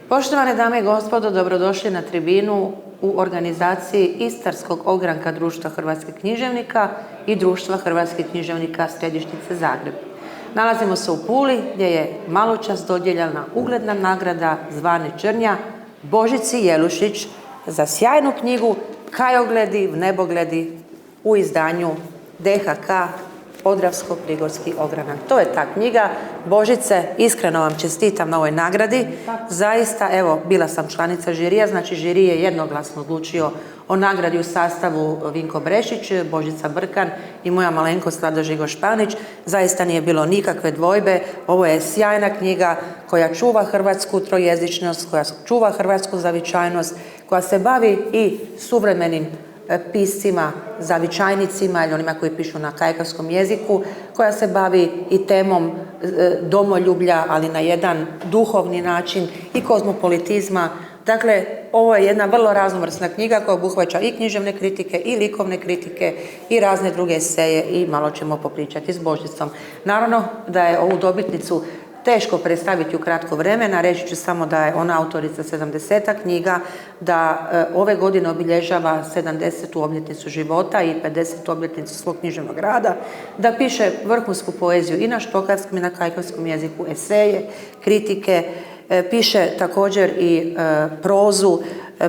Poštovane dame i gospodo, dobrodošli na tribinu u organizaciji Istarskog ogranka Društva hrvatskih književnika i Društva hrvatskih književnika Središnjice Zagreb. Nalazimo se u Puli gdje je maločas dodijeljena ugledna nagrada Zvane Črnja Božici Jelušić za sjajnu knjigu Kajogledi v nebogledi u izdanju DHK Podravsko-prigorski ogranak. To je ta knjiga. Božice, iskreno vam čestitam na ovoj nagradi. Zaista, evo, bila sam članica žirija, znači žiri je jednoglasno odlučio o nagradi u sastavu Vinko Brešić, Božica Brkan i moja malenkost Vlado Žigo-Španić. Zaista nije bilo nikakve dvojbe. Ovo je sjajna knjiga koja čuva hrvatsku trojezičnost, koja čuva hrvatsku zavičajnost, koja se bavi i suvremenim piscima, zavičajnicima ili onima koji pišu na kajkavskom jeziku, koja se bavi i temom domoljublja, ali na jedan duhovni način i kozmopolitizma. Dakle, ovo je jedna vrlo raznovrsna knjiga koja obuhvaća i književne kritike, i likovne kritike, i razne druge eseje i malo ćemo popričati s Božicom. Naravno da je ovu dobitnicu teško predstaviti u kratko vremena, reći ću samo da je ona autorica 70 knjiga, da ove godine obilježava 70. obljetnicu života i 50. obljetnicu svog književnog rada, da piše vrhunsku poeziju i na štokavskom i na kajkavskom jeziku, eseje, kritike, piše također i prozu,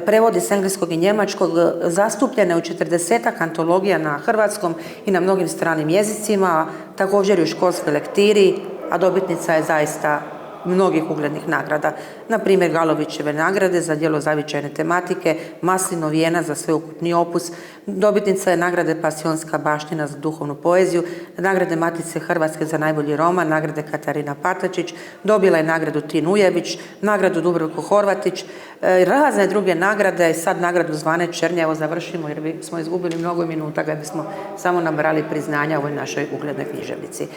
prevodi s engleskog i njemačkog, zastupljena je u 40 antologija na hrvatskom i na mnogim stranim jezicima, također i u školskoj lektiri, a dobitnica je zaista mnogih uglednih nagrada. Na primjer, Galovićeve nagrade za djelo zavičajne tematike, Maslinov vijenac za sveukupni opus, dobitnica je nagrade Pasionska baština za duhovnu poeziju, nagrade Matice Hrvatske za najbolji roman, nagrade Katarina Patačić, dobila je nagradu Tin Ujević, nagradu Dubravko Horvatić, razne druge nagrade, sad nagradu Zvane Črnja. Evo završimo jer smo izgubili mnogo minuta kada bismo samo nabrali priznanja ovoj našoj uglednoj književnici.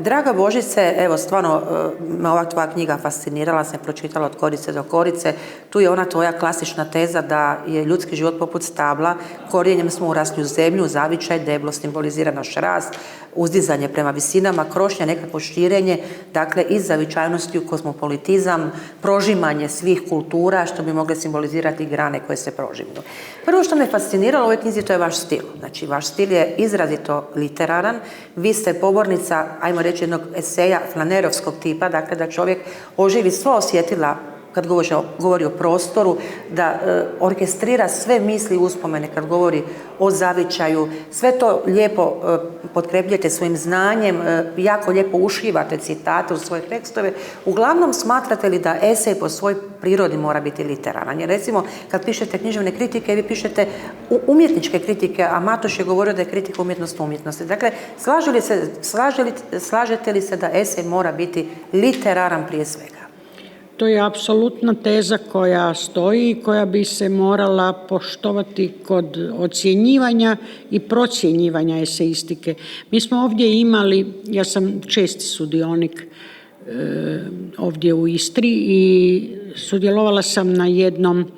Draga Božice, evo stvarno me ova tvoja knjiga fascinirala, sam pročitala od korice do korice. Tu je ona tvoja klasična teza da je ljudski život poput stabla, korijenjem smo urasli u zemlju, zavičaj, deblo simbolizira naš rast, uzdizanje prema visinama, krošnja, nekakvo širenje, dakle iz zavičajnosti u kozmopolitizam, prožimanje svih kultura što bi mogle simbolizirati grane koje se prožimlju. Prvo što me fasciniralo u ovoj knjizi, to je vaš stil. Znači, vaš stil je izrazito literaran. Vi ste pobornica, ajmo reći, jednog eseja flanerovskog tipa, dakle da čovjek oživi sva osjetila kad govori o prostoru, da orkestrira sve misli i uspomene kad govori o zavičaju, sve to lijepo potkrepljujete svojim znanjem, jako lijepo ušivate citate u svoje tekstove. Uglavnom, smatrate li da esej po svojoj prirodi mora biti literaran? Jer recimo, kad pišete književne kritike, vi pišete umjetničke kritike, a Matoš je govorio da je kritika umjetnost umjetnosti. Dakle, slažete li se da esej mora biti literaran prije svega? To je apsolutna teza koja stoji i koja bi se morala poštovati kod ocjenjivanja i procjenjivanja eseistike. Mi smo ovdje imali, ja sam česti sudionik ovdje u Istri i sudjelovala sam na jednom,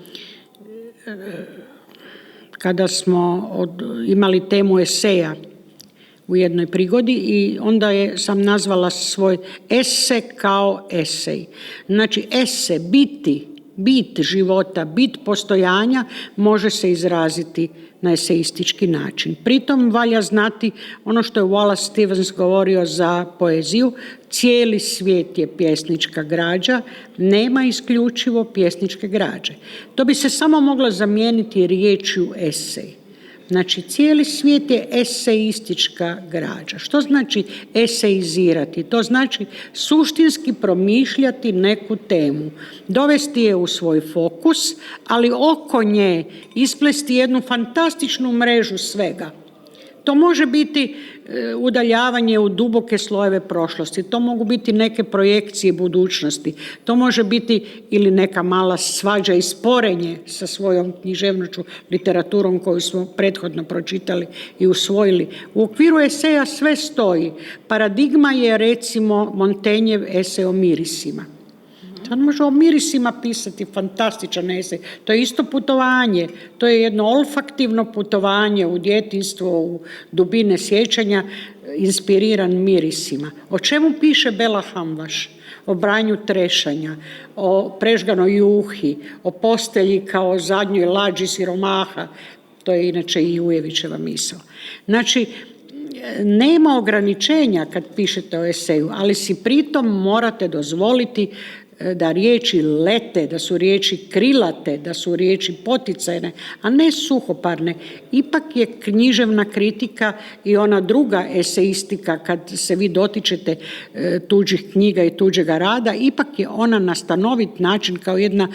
kada smo imali temu eseja u jednoj prigodi i onda sam nazvala svoj ese kao esej. Znači ese, bit života, bit postojanja može se izraziti na eseistički način. Pritom valja znati ono što je Wallace Stevens govorio za poeziju, cijeli svijet je pjesnička građa, nema isključivo pjesničke građe. To bi se samo moglo zamijeniti riječju esej. Znači, cijeli svijet je eseistička građa. Što znači eseizirati? To znači suštinski promišljati neku temu, dovesti je u svoj fokus, ali oko nje isplesti jednu fantastičnu mrežu svega. To može biti udaljavanje u duboke slojeve prošlosti, to mogu biti neke projekcije budućnosti, to može biti ili neka mala svađa i sporenje sa svojom književnošću, literaturom koju smo prethodno pročitali i usvojili. U okviru eseja sve stoji. Paradigma je recimo Montaignev esej o mirisima. Sad može o mirisima pisati fantastičan esej. To je isto putovanje, to je jedno olfaktivno putovanje u djetinjstvo, u dubine sjećanja, inspiriran mirisima. O čemu piše Bela Hamvaš? o branju trešanja, o prežganoj juhi, o postelji kao zadnjoj lađi siromaha. To je inače i Ujevićeva misao. Znači, nema ograničenja kad pišete o eseju, ali si pritom morate dozvoliti da riječi lete, da su riječi krilate, da su riječi poticajne, a ne suhoparne. Ipak je književna kritika i ona druga eseistika, kad se vi dotičete tuđih knjiga i tuđega rada, ipak je ona na stanovit način kao jedna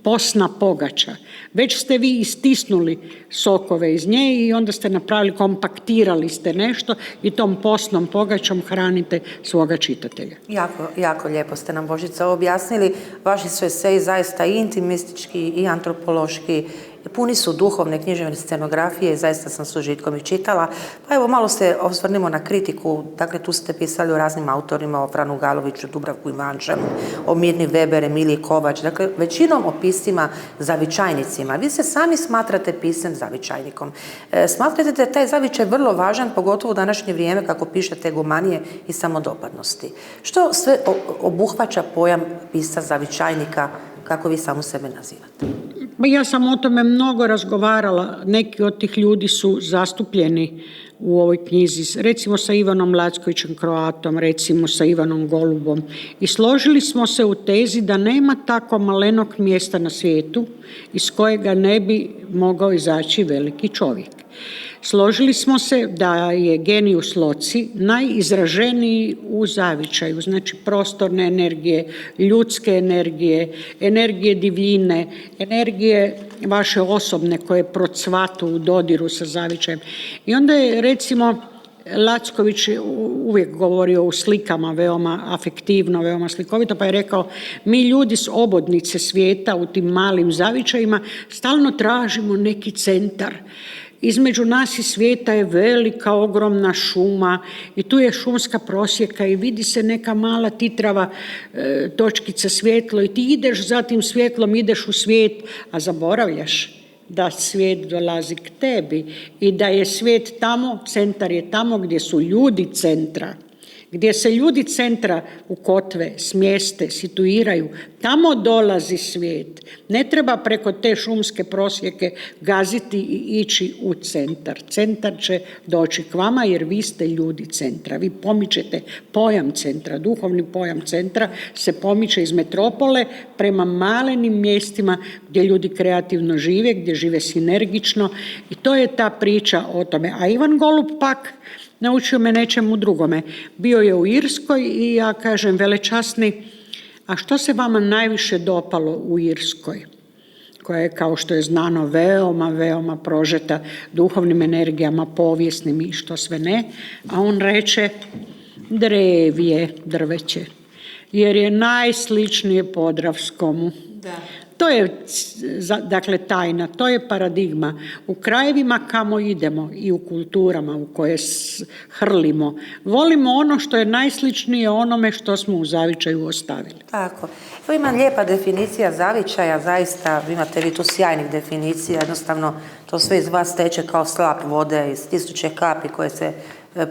posna pogača. Već ste vi istisnuli sokove iz nje i onda ste napravili, kompaktirali ste nešto i tom posnom pogačom hranite svoga čitatelja. Jako lijepo ste nam, Božica, objasnili. Vaši su eseji zaista i intimistički i antropološki, puni su duhovne književne scenografije i zaista sam s užitkom ih čitala. Pa evo, malo se osvrnimo na kritiku. Dakle, tu ste pisali o raznim autorima, o Franu Galoviću, Dubravku Ivančanu, o Mirni Weber, Emiliji Kovač. Dakle, većinom o piscima zavičajnicima. Vi se sami smatrate piscem zavičajnikom. Smatrate da je taj zavičaj vrlo važan, pogotovo u današnje vrijeme, kako pišete, egomanije i samodopadnosti. Što sve obuhvaća pojam pisca zavičajnika, kako vi samu sebe nazivate? Ja sam o tome mnogo razgovarala. Neki od tih ljudi su zastupljeni u ovoj knjizi, recimo sa Ivanom Lackovićem Kroatom, recimo sa Ivanom Golubom. I složili smo se u tezi da nema tako malenog mjesta na svijetu iz kojega ne bi mogao izaći veliki čovjek. Složili smo se da je genius loci najizraženiji u zavičaju, znači prostorne energije, ljudske energije, energije divljine, energije vaše osobne koje procvatu u dodiru sa zavičajem. I onda je, recimo, Lacković uvijek govorio u slikama, veoma afektivno, veoma slikovito, pa je rekao: mi ljudi s obodnice svijeta u tim malim zavičajima stalno tražimo neki centar. Između nas i svijeta je velika, ogromna šuma i tu je šumska prosjeka i vidi se neka mala titrava točkica svjetlo i ti ideš za tim svjetlom, ideš u svijet, a zaboravljaš da svijet dolazi k tebi i da je svijet tamo, centar je tamo gdje su ljudi centra. Gdje se ljudi centra u kotve smjeste, situiraju, tamo dolazi svijet. Ne treba preko te šumske prosjeke gaziti i ići u centar. Centar će doći k vama jer vi ste ljudi centra. Vi pomičete pojam centra, duhovni pojam centra se pomiče iz metropole prema malenim mjestima gdje ljudi kreativno žive, gdje žive sinergično i to je ta priča o tome. A Ivan Golub pak naučio me nečemu drugome. Bio je u Irskoj i ja kažem: velečasni, a što se vama najviše dopalo u Irskoj, koja je, kao što je znano, veoma prožeta duhovnim energijama, povijesnim i što sve ne? A on reče: drevje, drveće, jer je najsličnije Podravskomu. Da. To je, dakle, tajna, to je paradigma. U krajevima kamo idemo i u kulturama u koje hrlimo, volimo ono što je najsličnije onome što smo u zavičaju ostavili. Tako. Evo, ima lijepa definicija zavičaja, zaista imate vi tu sjajnih definicija, jednostavno to sve iz vas teče kao slap vode iz tisuće kapi koje se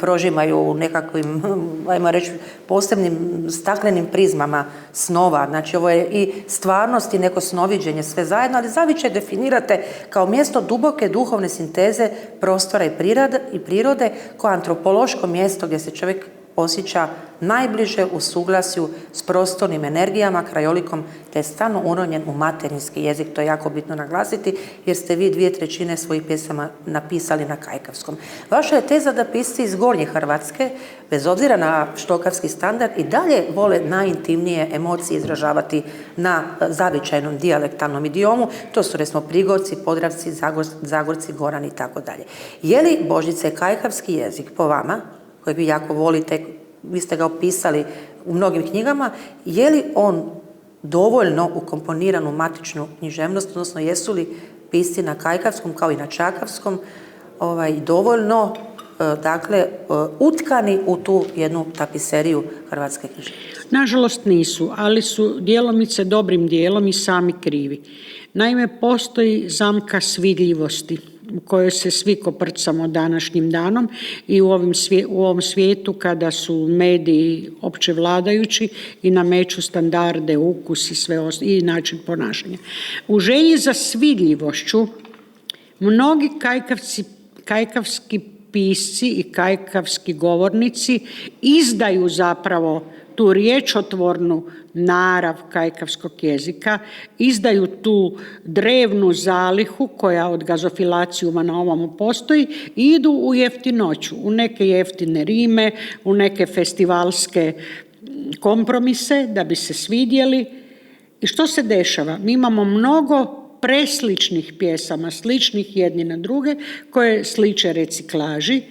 prožimaju u nekakvim, ajmo reći, posebnim staklenim prizmama snova. Znači, ovo je i stvarnost i neko snoviđenje sve zajedno, ali zavičaj definirate kao mjesto duboke duhovne sinteze prostora i prirode, kao antropološko mjesto gdje se čovjek osjeća najbliže u suglasju s prostornim energijama, krajolikom, te je stalno uronjen u materinski jezik. To je jako bitno naglasiti, jer ste vi 2/3 svojih pjesama napisali na kajkavskom. Vaša je teza da pisci iz Gornje Hrvatske, bez obzira na štokavski standard, i dalje vole najintimnije emocije izražavati na zavičajnom dijalektalnom idiomu. To su, recimo, Prigorci, Podravci, Zagorci, Gorani i tako dalje. Je li, Božice, kajkavski jezik po vama, koji vi jako volite, vi ste ga opisali u mnogim knjigama, je li on dovoljno ukomponiran u matičnu književnost, odnosno jesu li pisci na kajkavskom kao i na čakavskom dovoljno utkani u tu jednu tapiseriju hrvatske književnosti? Nažalost nisu, ali su djelomice dobrim dijelom i sami krivi. Naime, postoji zamka svidljivosti u kojoj se svi koprcamo današnjim danom i u ovom svijetu kada su mediji opće vladajući i nameću standarde, ukus i i način ponašanja. U želji za svidljivošću mnogi kajkavski pisci i kajkavski govornici izdaju zapravo tu riječotvornu narav kajkavskog jezika, izdaju tu drevnu zalihu koja od gazofilacijuma na ovamo postoji i idu u jeftinoću, u neke jeftine rime, u neke festivalske kompromise da bi se svidjeli. I što se dešava? Mi imamo mnogo presličnih pjesama, sličnih jedni na druge, koje sliče reciklaži,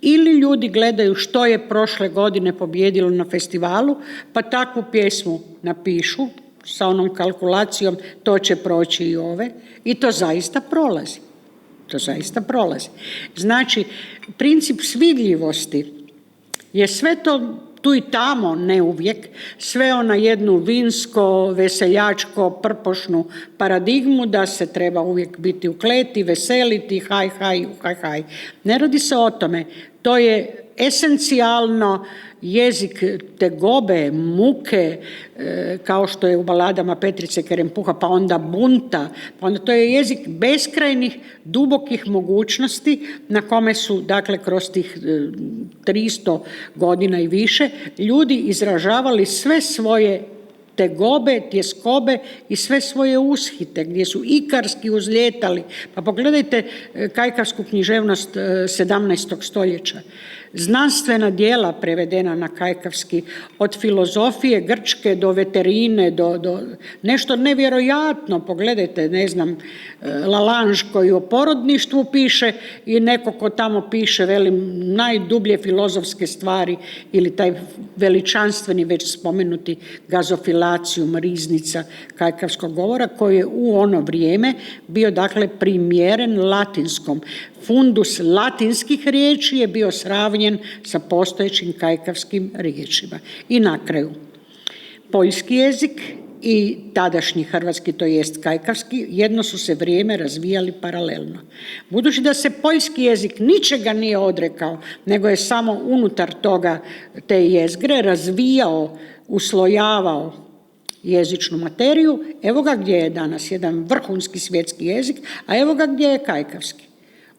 ili ljudi gledaju što je prošle godine pobijedilo na festivalu, pa takvu pjesmu napišu sa onom kalkulacijom, to će proći i ove, i to zaista prolazi. To zaista prolazi. Znači, princip svidljivosti je sve to tu i tamo, ne uvijek, sve na jednu vinsko, veseljačko, prpošnu paradigmu da se treba uvijek biti u kleti, veseliti, haj. Ne radi se o tome. To je esencijalno jezik tegobe, muke, kao što je u baladama Petrice Kerempuha, pa onda bunta, pa onda to je jezik beskrajnih, dubokih mogućnosti na kome su, dakle, kroz tih 300 godina i više, ljudi izražavali sve svoje tegobe, tjeskobe i sve svoje ushite, gdje su ikarski uzlijetali. Pa pogledajte kajkavsku književnost 17. stoljeća. Znanstvena djela prevedena na kajkavski, od filozofije grčke do veterine, do nešto nevjerojatno. Pogledajte, ne znam, Lalande koji o porodništvu piše i neko ko tamo piše, velim, najdublje filozofske stvari, ili taj veličanstveni već spomenuti gazofilacijum, riznica kajkavskog govora, koji je u ono vrijeme bio, dakle, primjeren latinskom. Fundus latinskih riječi je bio sravnjen sa postojećim kajkavskim riječima. I na kraju, poljski jezik i tadašnji hrvatski, to jest kajkavski, jedno su se vrijeme razvijali paralelno. Budući da se poljski jezik ničega nije odrekao, nego je samo unutar toga te jezgre razvijao, uslojavao jezičnu materiju, evo ga gdje je danas jedan vrhunski svjetski jezik, a evo ga gdje je kajkavski.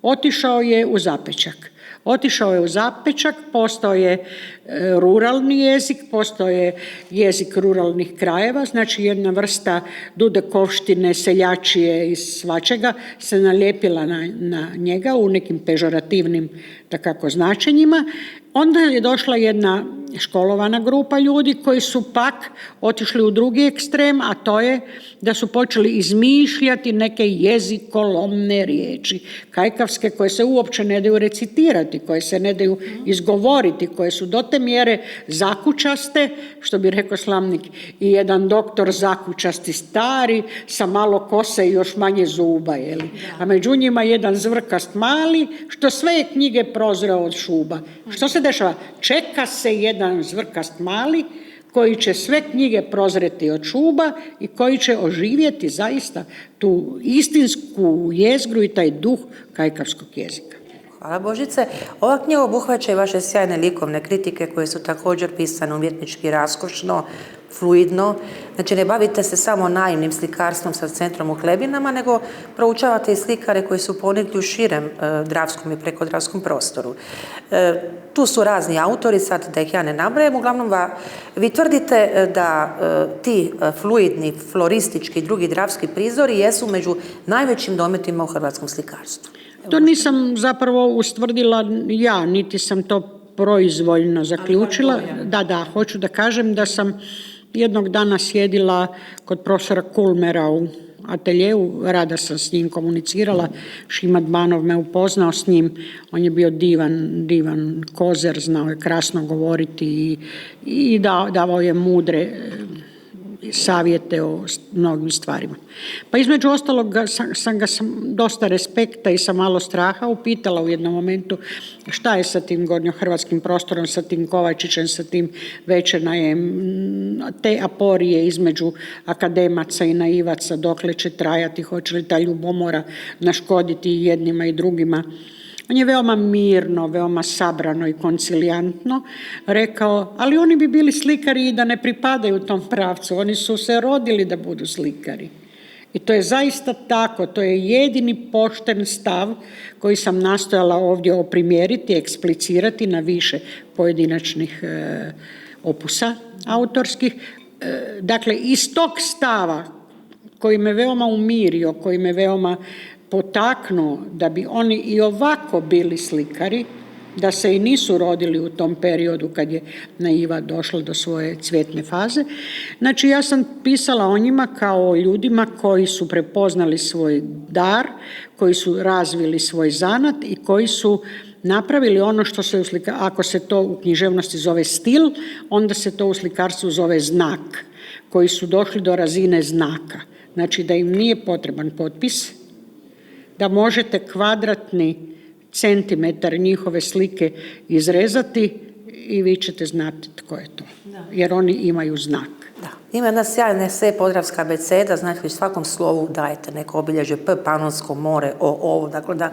Otišao je u zapečak, postao je ruralni jezik, postao je jezik ruralnih krajeva, znači jedna vrsta dudekovštine, seljačije i svačega se nalijepila na njega u nekim pežorativnim takako značenjima. Onda je došla jedna školovana grupa ljudi koji su pak otišli u drugi ekstrem, a to je da su počeli izmišljati neke jezikolomne riječi, kajkavske, koje se uopće ne daju recitirati, koje se ne daju izgovoriti, koje su do te mjere zakučaste, što bi rekao slamnik, i jedan doktor zakučasti stari, sa malo kose i još manje zuba, jeli? A među njima jedan zvrkast mali, što sve je knjige prozreo od šuba. Što se dešava? Čeka se jedan zvrkast mali koji će sve knjige prozreti od šuba i koji će oživjeti zaista tu istinsku jezgru i taj duh kajkavskog jezika. Hvala Božice. Ova knjiga obuhvaća i vaše sjajne likovne kritike koje su također pisane umjetnički raskošno, fluidno. Znači, ne bavite se samo naivnim slikarstvom sa centrom u Klebinama, nego proučavate i slikare koji su ponikli u širem dravskom i prekodravskom prostoru. Tu su razni autori, sad da ih ja ne nabrajam, uglavnom vi tvrdite da ti fluidni, floristički i drugi dravski prizori jesu među najvećim dometima u hrvatskom slikarstvu. To nisam zapravo ustvrdila ja, niti sam to proizvoljno zaključila. Da, hoću da kažem da sam jednog dana sjedila kod profesora Kulmera u ateljeu, rada sam s njim komunicirala, Šima Dbanov me upoznao s njim, on je bio divan kozer, znao je krasno govoriti i davao je mudre savjete o mnogim stvarima. Pa između ostalog sam ga dosta respekta i sa malo straha upitala u jednom momentu šta je sa tim gornjohrvatskim prostorom, sa tim Kovačićem, sa tim Večernajem, te aporije između akademaca i naivaca, dokle će trajati, hoće li ta ljubomora naškoditi jednima i drugima. On je veoma mirno, veoma sabrano i koncilijantno rekao, ali oni bi bili slikari i da ne pripadaju u tom pravcu, oni su se rodili da budu slikari. I to je zaista tako, to je jedini pošten stav koji sam nastojala ovdje oprimjeriti, eksplicirati na više pojedinačnih opusa autorskih. Dakle, iz tog stava koji me veoma umirio, koji me veoma potaknuo da bi oni i ovako bili slikari, da se i nisu rodili u tom periodu kad je naiva došla do svoje cvjetne faze. Znači, ja sam pisala o njima kao o ljudima koji su prepoznali svoj dar, koji su razvili svoj zanat i koji su napravili ono što se ako se to u književnosti zove stil, onda se to u slikarstvu zove znak, koji su došli do razine znaka. Znači, da im nije potreban potpis, da možete kvadratni centimetar njihove slike izrezati i vi ćete znati tko je to. Jer oni imaju znak. Da. Ima jedna sjajna esej Podravska abeceda, znači u svakom slovu dajete neko obilježje P, Panonsko more, ovo, dakle da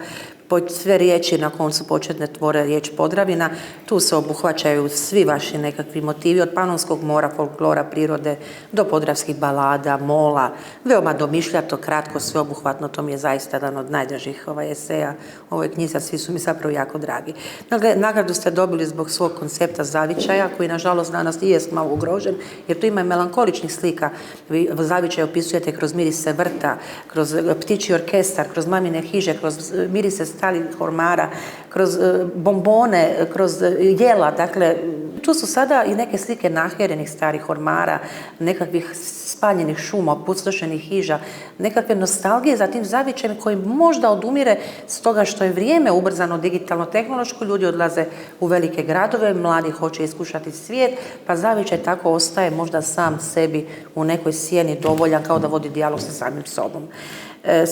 sve riječi na koncu početne tvore riječ Podravina, tu se obuhvaćaju svi vaši nekakvi motivi, od Panonskog mora, folklora, prirode, do podravskih balada, mola, veoma domišljato, kratko, sveobuhvatno, to mi je zaista jedan od najdražih eseja u ovoj knjizi, svi su mi zapravo jako dragi. Dakle, nagradu ste dobili zbog svog koncepta zavičaja, koji nažalost danas i jest malo ugrožen, jer tu ima i melankoličnih slika. Vi zavičaj opisujete kroz mirise vrta, kroz ptičji orkestar, kroz mamine hiže, kroz mirise starih ormara, kroz bombone, kroz jela. Dakle, tu su sada i neke slike naherenih starih ormara, nekakvih spaljenih šuma, opustošenih hiža, nekakve nostalgije za tim zavičajem koji možda odumire stoga što je vrijeme ubrzano digitalno-tehnološko, ljudi odlaze u velike gradove, mladi hoće iskušati svijet, pa zavičaj tako ostaje možda sam sebi u nekoj sjeni dovoljan kao da vodi dijalog sa samim sobom.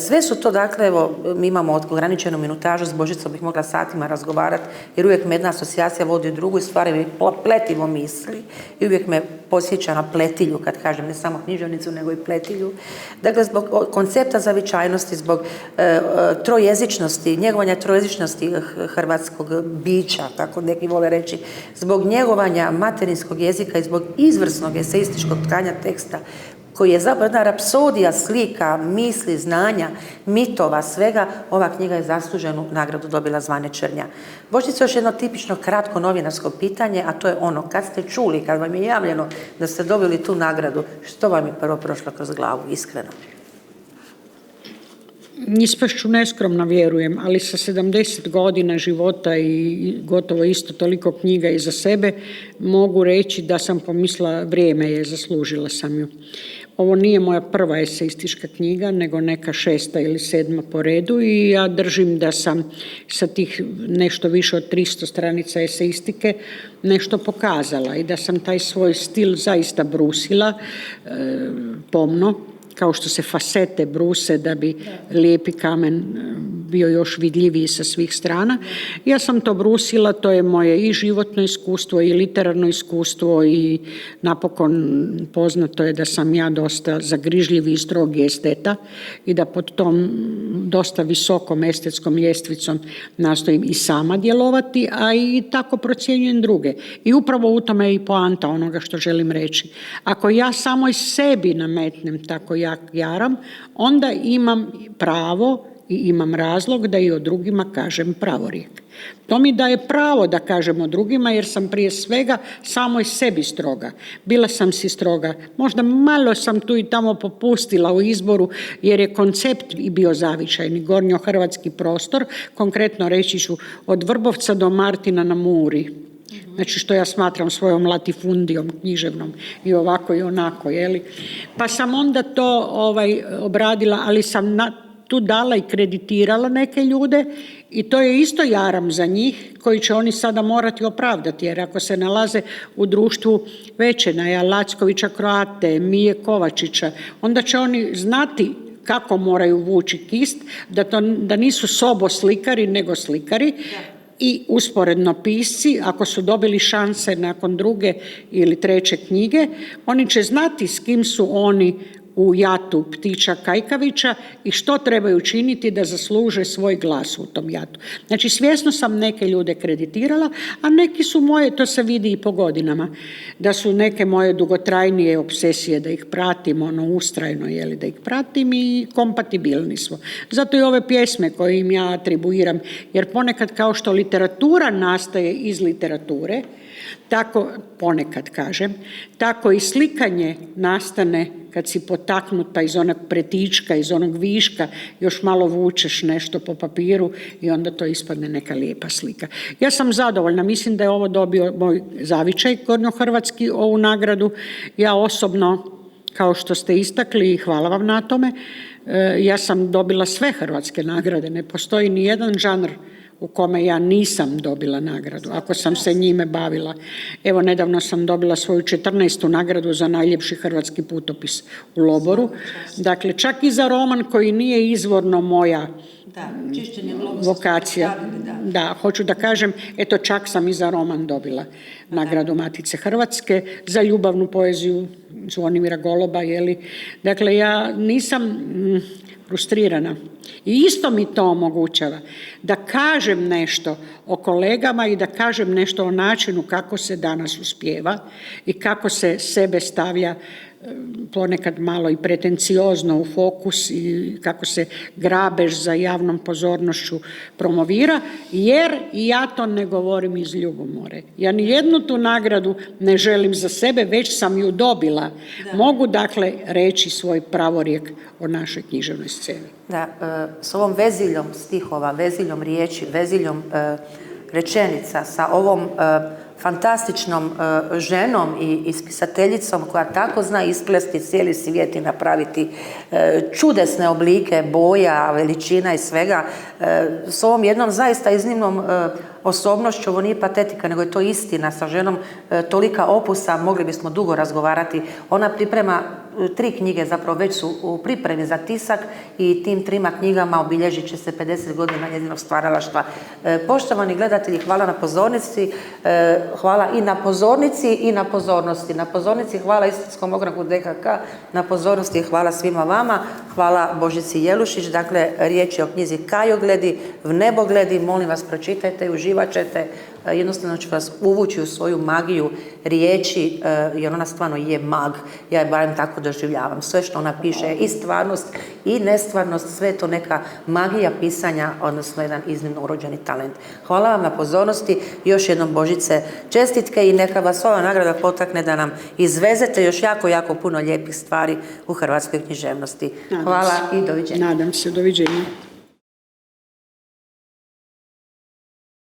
Sve su to, dakle, evo, mi imamo ograničenu minutažu, s Božicom bih mogla satima razgovarati, jer uvijek me jedna asocijacija vodi u drugu i stvari mi pletivo misli i uvijek me posjeća na pletilju, kad kažem ne samo književnicu, nego i pletilju. Dakle, zbog koncepta zavičajnosti, zbog trojezičnosti, njegovanja trojezičnosti hrvatskog bića, kako neki vole reći, zbog njegovanja materinskog jezika i zbog izvrsnog eseističkog tkanja teksta, koji je zapravo jedna rapsodija slika, misli, znanja, mitova, svega, ova knjiga je zasluženu nagradu dobila Zvane Črnja. Božica, još jedno tipično kratko novinarsko pitanje, a to je ono, kad ste čuli, kad vam je javljeno da ste dobili tu nagradu, što vam je prvo prošlo kroz glavu, iskreno? Ispašću neskromno vjerujem, ali sa 70 godina života i gotovo isto toliko knjiga iza sebe, mogu reći da sam pomislila vrijeme je, zaslužila sam ju. Ovo nije moja prva eseistička knjiga, nego neka 6. ili 7. po redu i ja držim da sam sa tih nešto više od 300 stranica eseistike nešto pokazala i da sam taj svoj stil zaista brusila pomno, kao što se fasete bruse da bi lijepi kamen bio još vidljiviji sa svih strana. Ja sam to brusila, to je moje i životno iskustvo i literarno iskustvo i napokon poznato je da sam ja dosta zagrižljivi i strogi esteta i da pod tom dosta visokom estetskom ljestvicom nastojim i sama djelovati, a i tako procjenjujem druge. I upravo u tome je i poanta onoga što želim reći. Ako ja samoj sebi nametnem tako jak jaram, onda imam pravo i imam razlog da i o drugima kažem pravorijek. To mi daje pravo da kažem o drugima jer sam prije svega samoj sebi stroga. Bila sam si stroga. Možda malo sam tu i tamo popustila u izboru jer je koncept i bio zavičajni. Gornjohrvatski prostor, konkretno reći ću od Vrbovca do Martina na Muri. Znači što ja smatram svojom latifundijom književnom i ovako i onako, jeli? Pa sam onda to obradila, ali sam tu dala i kreditirala neke ljude i to je isto jaram za njih koji će oni sada morati opravdati, jer ako se nalaze u društvu Večenaja, Lackovića Kroate, Mije Kovačića, onda će oni znati kako moraju vući kist, da nisu soboslikari nego slikari i usporedno pisci. Ako su dobili šanse nakon druge ili treće knjige, oni će znati s kim su oni u jatu Ptića Kajkavića i što trebaju činiti da zasluže svoj glas u tom jatu. Znači, svjesno sam neke ljude kreditirala, a neki su moje, to se vidi i po godinama, da su neke moje dugotrajnije obsesije da ih pratim, ustrajno, da ih pratim i kompatibilni smo. Zato i ove pjesme koje im ja atribuiram, jer ponekad kao što literatura nastaje iz literature, tako, ponekad kažem, tako i slikanje nastane kad si potaknuta iz onog pretička, iz onog viška, još malo vučeš nešto po papiru i onda to ispadne neka lijepa slika. Ja sam zadovoljna, mislim da je ovo dobio moj zavičaj gornjohrvatski, ovu nagradu. Ja osobno, kao što ste istakli, i hvala vam na tome, ja sam dobila sve hrvatske nagrade, ne postoji ni jedan žanr u kome ja nisam dobila nagradu, ako sam se njime bavila. Evo, nedavno sam dobila svoju 14. nagradu za najljepši hrvatski putopis u Loboru. Dakle, čak i za roman koji nije izvorno moja vokacija. Da, hoću da kažem, eto, čak sam i za roman dobila nagradu Matice Hrvatske, za ljubavnu poeziju Zvonimira Goloba, Dakle, ja nisam frustrirana. I isto mi to omogućava da kažem nešto o kolegama i da kažem nešto o načinu kako se danas uspijeva i kako se sebe stavlja ponekad malo i pretenciozno u fokus i kako se grabež za javnom pozornošću promovira, jer ja to ne govorim iz ljubomore. Ja ni jednu tu nagradu ne želim za sebe, već sam ju dobila. Mogu dakle reći svoj pravorijek o našoj književnoj sceni. Da, s ovom veziljom stihova, veziljom riječi, veziljom rečenica, sa ovom fantastičnom ženom i spisateljicom koja tako zna isplesti cijeli svijet i napraviti čudesne oblike boja, veličina i svega, s ovom jednom zaista iznimnom osobnošću. Ovo nije patetika, nego je to istina. Sa ženom tolika opusa, mogli bismo dugo razgovarati. Ona priprema 3 knjige, zapravo već su u pripremi za tisak i tim 3 knjigama obilježit će se 50 godina njezinog stvaralaštva. Poštovani gledatelji, hvala na pozornici, hvala i na pozornici i na pozornosti. Na pozornici hvala Istarskom ogranku DHK, na pozornosti hvala svima vama, hvala Božici Jelušić. Dakle, riječ je o knjizi Kajogledi, Vnebogledi, molim vas pročitajte i uživat ćete. Jednostavno ću vas uvući u svoju magiju riječi, jer ona stvarno je mag. Ja je barem tako doživljavam. Sve što ona piše je i stvarnost i nestvarnost, sve je to neka magija pisanja, odnosno jedan iznimno urođeni talent. Hvala vam na pozornosti, još jednom Božice čestitke i neka vas ova nagrada potakne da nam izvezete još jako, jako puno lijepih stvari u hrvatskoj književnosti. Hvala i doviđenja. Nadam se, doviđenja.